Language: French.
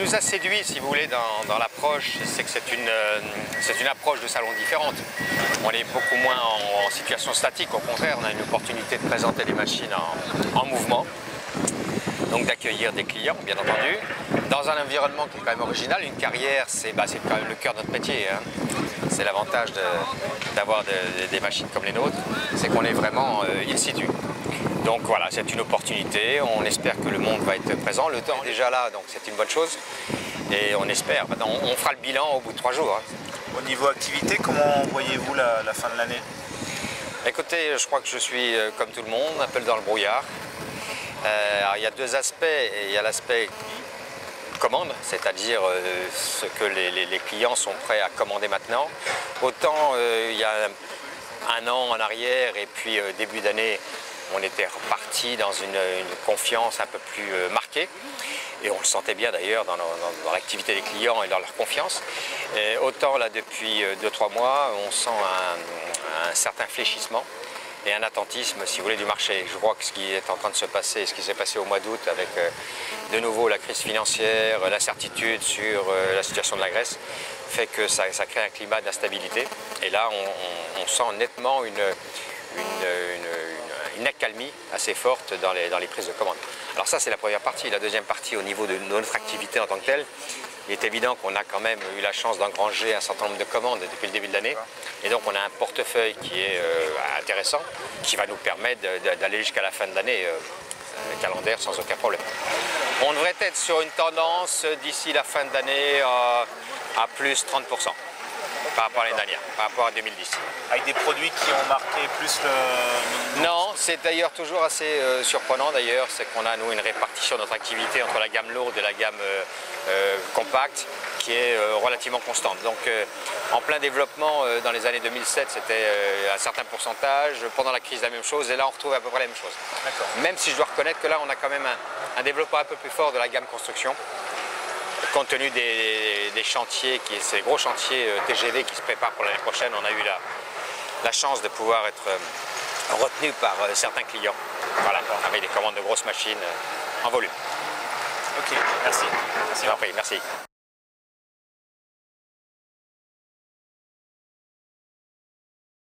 nous a séduit, si vous voulez, dans l'approche, c'est que c'est une approche de salon différente. On est beaucoup moins en situation statique, au contraire, on a une opportunité de présenter les machines en mouvement, donc d'accueillir des clients, bien entendu, dans un environnement qui est quand même original. Une carrière, c'est quand même le cœur de notre métier, hein. C'est l'avantage d'avoir des machines comme les nôtres, c'est qu'on est vraiment in situ. Donc voilà, c'est une opportunité, on espère que le monde va être présent, le temps est déjà là, donc c'est une bonne chose. Et on espère, maintenant on fera le bilan au bout de 3 jours. Hein. Au niveau activité, comment voyez-vous la fin de l'année? Écoutez, je crois que je suis comme tout le monde, un peu dans le brouillard. Alors, il y a deux aspects, il y a l'aspect commande, c'est-à-dire ce que les clients sont prêts à commander maintenant. Autant il y a un an en arrière et puis début d'année, on était reparti dans une confiance un peu plus marquée. Et on le sentait bien d'ailleurs dans l'activité des clients et dans leur confiance. Et autant là depuis 2-3 mois, on sent un certain fléchissement et un attentisme, si vous voulez, du marché. Je crois que ce qui est en train de se passer, ce qui s'est passé au mois d'août avec de nouveau la crise financière, l'incertitude sur la situation de la Grèce, fait que ça crée un climat d'instabilité. Et là, on sent nettement une accalmie assez forte dans les prises de commande. Alors ça, c'est la première partie. La deuxième partie, au niveau de notre activité en tant que telle, il est évident qu'on a quand même eu la chance d'engranger un certain nombre de commandes depuis le début de l'année. Et donc, on a un portefeuille qui est intéressant, qui va nous permettre d'aller jusqu'à la fin de l'année calendaire sans aucun problème. On devrait être sur une tendance d'ici la fin de l'année à plus 30%. Par rapport à l'année dernière, par rapport à 2010. Avec des produits qui ont marqué plus le... Non, c'est d'ailleurs toujours assez surprenant d'ailleurs, c'est qu'on a nous une répartition de notre activité entre la gamme lourde et la gamme compacte qui est relativement constante. Donc en plein développement dans les années 2007 c'était un certain pourcentage, pendant la crise la même chose et là on retrouve à peu près la même chose. Même si je dois reconnaître que là on a quand même un développement un peu plus fort de la gamme construction. Compte tenu des chantiers, ces gros chantiers TGV qui se préparent pour l'année prochaine, on a eu la chance de pouvoir être retenu par certains clients, voilà, avec des commandes de grosses machines en volume. Ok, merci. Merci.